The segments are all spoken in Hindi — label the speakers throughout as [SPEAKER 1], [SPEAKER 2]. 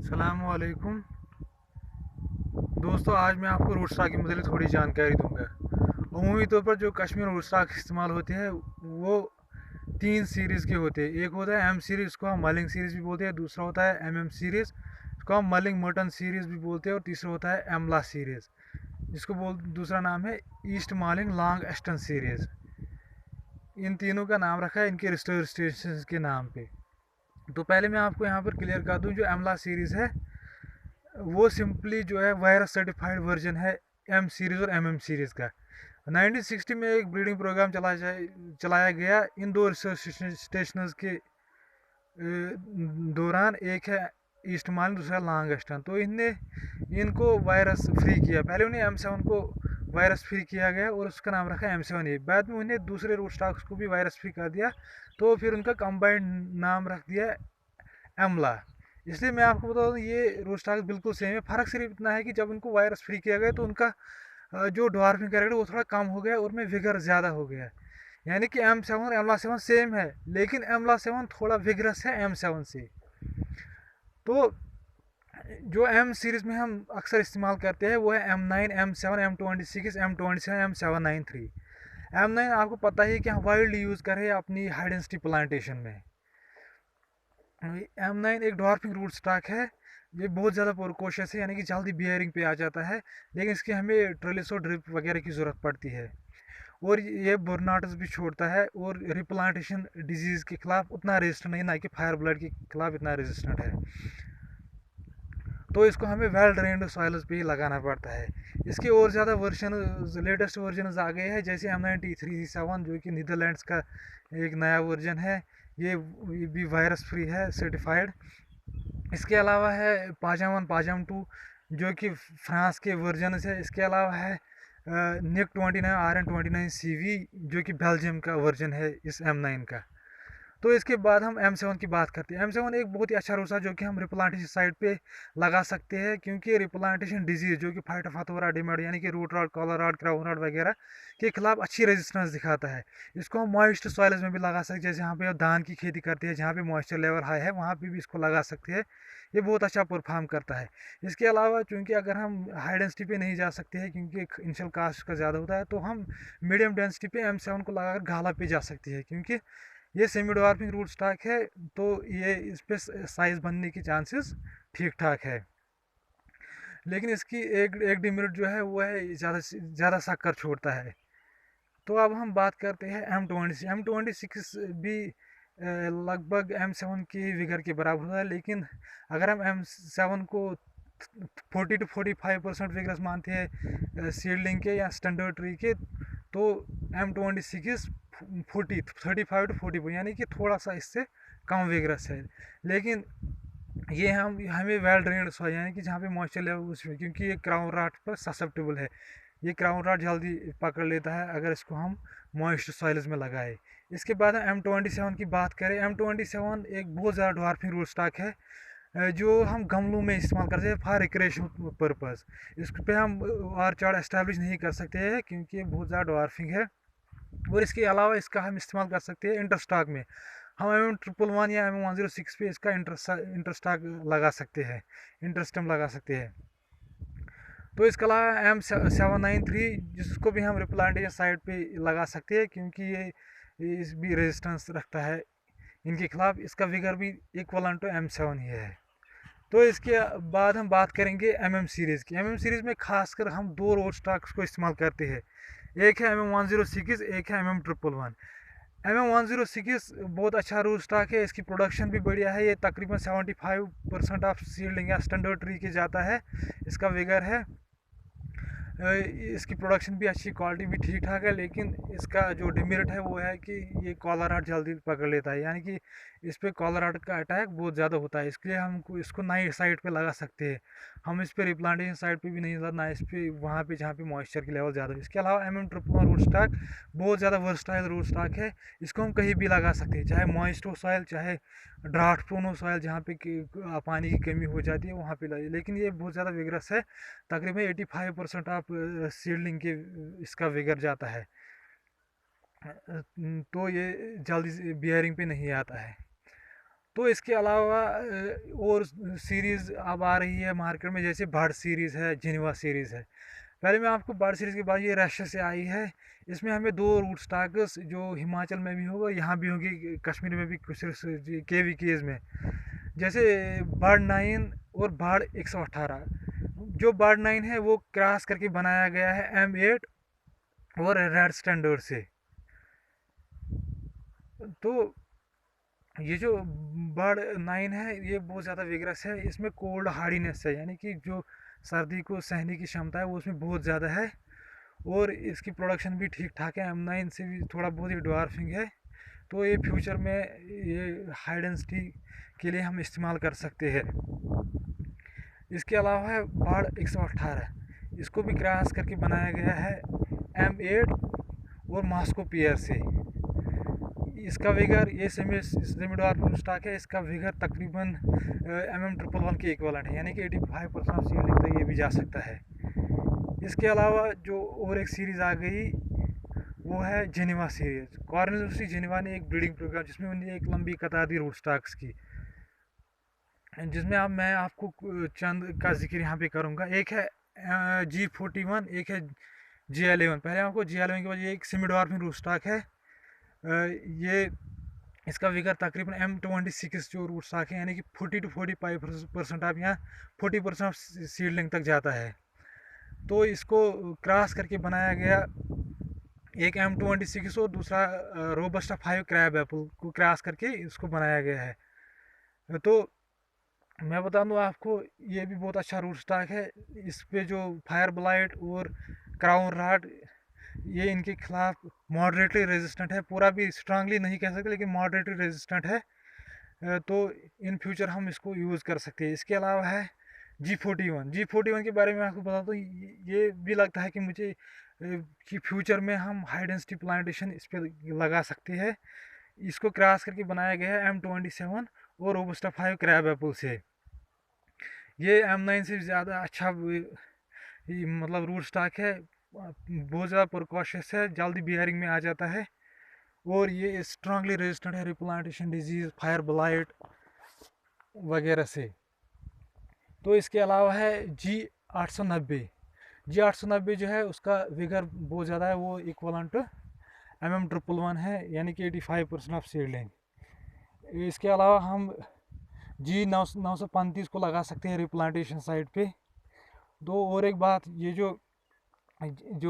[SPEAKER 1] अस्सलामुअलैकुम दोस्तों, आज मैं आपको रूट स्टॉक के मतलब थोड़ी जानकारी दूंगा। अमूमी तौर पर जो कश्मीर रूट स्टॉक इस्तेमाल होते हैं वो तीन सीरीज़ के होते हैं। एक होता है एम सीरीज़, इसको हम मलिंग सीरीज़ भी बोलते हैं। दूसरा होता है एम एम सीरीज़, इसको हम मलिंग मटन सीरीज़ भी बोलते हैं। और तीसरा होता है एमला सीरीज़, जिसको दूसरा नाम है ईस्ट मालिंग लॉन्ग एस्टन सीरीज़। इन तीनों का नाम रखा है इनके रिस्टोर स्टेशन के नाम पे। तो पहले मैं आपको यहाँ पर क्लियर कर दूँ, जो एमला सीरीज़ है वो सिंपली जो है वायरस सर्टिफाइड वर्जन है एम सीरीज़ और एम एम सीरीज़ का। 1960 में एक ब्रीडिंग प्रोग्राम चलाया गया इन दो रिसर्च स्टेशंस के दौरान। एक है ईस्ट माल, दूसरा लॉन्ग एस्टन। तो इनने इनको वायरस फ्री किया। पहले उन्हें M7 को वायरस फ्री किया गया और उसका नाम रखा M7A। बाद में उन्हें दूसरे रूट स्टॉक्स को भी वायरस फ्री कर दिया, तो फिर उनका कंबाइंड नाम रख दिया एमला। इसलिए मैं आपको बता दूँ, ये रूट स्टॉक्स बिल्कुल सेम है। फ़र्क सिर्फ इतना है कि जब उनको वायरस फ्री किया गया तो उनका जो डॉर्फिंग कैरेक्टर वो थोड़ा कम हो गया और में विगर ज़्यादा हो गया। यानी कि M7 और एमला 7 सेम है, लेकिन एमला 7 थोड़ा विगरस है M7 से। तो जो एम सीरीज़ में हम अक्सर इस्तेमाल करते हैं वो है M9, M7, M26, M27, M793। M9 आपको पता ही है कि हम वाइल्ड यूज़ कर रहे हैं अपनी हाई डेंसिटी प्लांटेशन में। M9 एक डॉर्फिंग रूट स्टॉक है। ये बहुत ज़्यादा प्रोकोशियस है, यानी कि जल्दी बियरिंग पे आ जाता है, लेकिन इसकी हमें ट्रेलिस और ड्रिप वगैरह की ज़रूरत पड़ती है। और ये बुरनाटस भी छोड़ता है और रिप्लांटेशन डिजीज़ के खिलाफ उतना रेजिस्टेंट नहीं, ना कि फायर ब्लड के खिलाफ इतना रेजिस्टेंट है। तो इसको हमें वेल ड्रेन्ड सॉइल्स पे ही लगाना पड़ता है। इसके और ज़्यादा वर्जन, लेटेस्ट वर्जन आ गए हैं, जैसे M93C7 जो कि नीदरलैंड्स का एक नया वर्जन है। ये भी वायरस फ्री है, सर्टिफाइड। इसके अलावा है पाजाम 1, पाजाम 2 जो कि फ्रांस के वर्जन है। इसके अलावा है निक 29 RN29CV जो कि बेल्जियम का वर्जन है इस M9 का। तो इसके बाद हम M7 की बात करते हैं। M7 एक बहुत ही अच्छा रूसा जो कि हम रिप्लांटेशन साइड पे लगा सकते हैं, क्योंकि रिप्लांटेशन डिजीज जो कि फाइटोफथोरा डिमेड यानी कि root rot, collar rot, crown rot वगैरह के खिलाफ अच्छी रेजिस्टेंस दिखाता है। इसको हम मॉइस्ट सॉइल्स में भी लगा सकते हैं, जैसे यहाँ पे धान की खेती करते हैं, जहाँ पे मॉइस्चर लेवल हाई है वहाँ पे भी इसको लगा सकते हैं। ये बहुत अच्छा परफॉर्म करता है। इसके अलावा चूँकि अगर हम हाई डेंसिटी पे नहीं जा सकते हैं, क्योंकि इनिशियल कास्ट का ज़्यादा होता है, तो हम मीडियम डेंसिटी पे M7 को लगाकर गाला पे जा सकते हैं, क्योंकि ये सेमी डवार्फिंग रूट स्टॉक है। तो ये इस पे साइज बनने की चांसेस ठीक ठाक है। लेकिन इसकी एक डिमेरिट जो है वो है ज़्यादा शक्कर छोड़ता है। तो अब हम बात करते हैं M26 भी लगभग M7 की विगर के बराबर होता है। लेकिन अगर हम M7 को 40 to 45% विगरस मानते हैं सीडलिंग के या स्टैंडर्ड ट्री के, तो M26 35 to 40 यानी कि थोड़ा सा इससे कम विगरस है। लेकिन ये हमें वेल ड्रेन्ड सॉइल, यानी कि जहाँ पे मॉइस्चर लेवल उसमें, क्योंकि ये क्राउन रॉट पर ससेप्टेबल है। ये क्राउन रॉट जल्दी पकड़ लेता है अगर इसको हम मॉइस्ट सॉइल्स में लगाए। इसके बाद हम M27 की बात करें। M27 एक बहुत ज़्यादा डवार्फिंग रूट स्टॉक है, जो हम गमलों में इस्तेमाल करते हैं फॉर रिक्रेशन पर्पज़। इस पे हम ऑर्चार्ड एस्टेब्लिश नहीं कर सकते हैं, क्योंकि ये बहुत ज़्यादा डवार्फिंग है। और इसके अलावा इसका हम इस्तेमाल कर सकते हैं इंटरस्टॉक में। हम MM111 या MM106 पे इसका इंटरस्टॉक लगा सकते हैं, इंटरस्टम लगा सकते हैं। तो इसके अलावा M793 जिसको भी हम रिप्लांटेशन साइड पे लगा सकते हैं, क्योंकि ये इस भी रेजिस्टेंस रखता है इनके खिलाफ। इसका विगर भी इक्वल टू M7 ही है। तो इसके बाद हम बात करेंगे MM सीरीज़ की। MM सीरीज़ में खासकर हम दो रोड स्टॉक्स को इस्तेमाल करते हैं। एक है MM106, एक है MM111। MM106 बहुत अच्छा रूट स्टॉक है। इसकी प्रोडक्शन भी बढ़िया है। ये तकरीबन 75% ऑफ सीडलिंग या स्टैंडर्ड ट्री के जाता है। इसका विगर है, इसकी प्रोडक्शन भी अच्छी, क्वालिटी भी ठीक ठाक है। लेकिन इसका जो डिमेरिट है वो है कि ये कॉलर हार्ट जल्दी पकड़ लेता है, यानी कि इस पर कॉलर हार्ट का अटैक बहुत ज़्यादा होता है। इसलिए हम इसको नई साइड पे लगा सकते हैं। हम इस पर रिप्लांटेशन साइड पे भी नहीं लगा, ना इस पर वहाँ पे जहाँ पे मॉइस्चर की लेवल ज़्यादा है। इसके अलावा MM111 रूट स्टॉक बहुत ज़्यादा वर्सटाइल रूट स्टॉक है। इसको हम कहीं भी लगा सकते हैं, चाहे मॉइस्ट हो सॉइल, चाहे ड्राफ्ट प्रोन हो सॉइल, जहाँ पे पानी की कमी हो जाती है वहाँ पे लगे। लेकिन ये बहुत ज़्यादा विगरस है, तकरीबन 85% ऑफ सीडलिंग के इसका विगर जाता है। तो ये जल्दी बियरिंग पे नहीं आता है। तो इसके अलावा और सीरीज़ अब आ रही है मार्केट में, जैसे बर्ड सीरीज़ है, जिनेवा सीरीज़ है। पहले मैं आपको बर्ड सीरीज़ की बात, ये रशिया से आई है। इसमें हमें दो रूट स्टॉक्स जो हिमाचल में भी होगा, यहाँ भी होगी, कश्मीर में भी कुछ KVKs में, जैसे बर्ड 9 और बर्ड 118। जो बर्ड 9 है वो क्रॉस करके बनाया गया है M8 और रेड स्टैंडर्ड से। तो ये जो बर्ड 9 है ये बहुत ज़्यादा विगरस है, इसमें कोल्ड हार्डीनेस है, यानी कि जो सर्दी को सहने की क्षमता है वो उसमें बहुत ज़्यादा है। और इसकी प्रोडक्शन भी ठीक ठाक है, M9 से भी थोड़ा बहुत ही ड्वार्फिंग है। तो ये फ्यूचर में ये हाई डेंसिटी के लिए हम इस्तेमाल कर सकते हैं। इसके अलावा है बर्ड 118, इसको भी क्रॉस करके बनाया गया है M8 और मास्को पेयर से। इसका विगर, ये सेमी डॉर्फिन स्टॉक है, इसका विगर तकरीबन MM111 के इक्वलेंट है, यानी कि 85% ऑफ सीलिंग तक ये भी जा सकता है। इसके अलावा जो और एक सीरीज़ आ गई वो है Geneva series. Cornell university Geneva ने एक ब्रीडिंग प्रोग्राम, जिसमें उन्होंने एक लंबी कतार दी रूट स्टॉक्स की, जिसमें अब मैं आपको चंद का जिक्र यहाँ पे करूँगा। एक है G41, एक है G11। पहले आपको G11 के बाद, ये एक सेमी डॉर्फिन रूट स्टॉक है। ये इसका विगर तकरीबन M26 जो रूट स्टॉक है, यानी कि 40 to 45% आप यहाँ 40% सीडलिंग तक जाता है। तो इसको क्रॉस करके बनाया गया, एक M26 और दूसरा रोबस्टा 5 क्रैब एप्पल को क्रॉस करके इसको बनाया गया है। तो मैं बता दूँ आपको, ये भी बहुत अच्छा रूट स्टॉक है। इस पे जो फायर ब्लाइट और क्राउन रॉट, ये इनके खिलाफ मॉडरेटली रेजिस्टेंट है, पूरा भी स्ट्रांगली नहीं कह सकते लेकिन मॉडरेटली रेजिस्टेंट है। तो इन फ्यूचर हम इसको यूज़ कर सकते हैं। इसके अलावा है G41 के बारे में आपको बता दूँ, ये भी लगता है कि मुझे कि फ्यूचर में हम हाई डेंसिटी प्लांटेशन इस पर लगा सकते हैं। इसको क्रॉस करके बनाया गया है M27 और रोबस्टा 5 क्रैब एप्पल से। ये M9 से ज़्यादा अच्छा मतलब रूट स्टॉक है, बहुत ज़्यादा प्रिकॉशस है, जल्दी बियरिंग में आ जाता है, और ये स्ट्रांगली रेजिस्टेंट है रिप्लांटेशन डिजीज़, फायर ब्लाइट वगैरह से। तो इसके अलावा है G890 जो है उसका विगर बहुत ज़्यादा है, वो इक्वलेंट MM111 है, यानी कि 85% ऑफ सीडलिंग। इसके अलावा हम G935 को लगा सकते हैं रिप्लांटेशन साइड पे। दो और एक बात, ये जो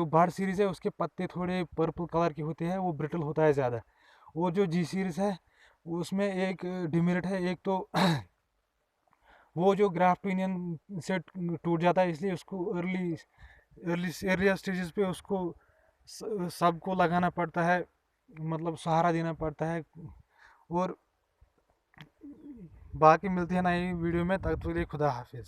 [SPEAKER 1] बर्ड सीरीज़ है उसके पत्ते थोड़े पर्पल कलर के होते हैं, वो ब्रिटल होता है ज़्यादा। और जो G सीरीज़ है उसमें एक डिमेरिट है, एक तो वो जो ग्राफ्ट यूनियन से टूट जाता है, इसलिए उसको अर्ली स्टेजेस पे उसको सबको लगाना पड़ता है, मतलब सहारा देना पड़ता है। और बाकी मिलती है नई वीडियो में, तब तक के लिए खुदा हाफिज़।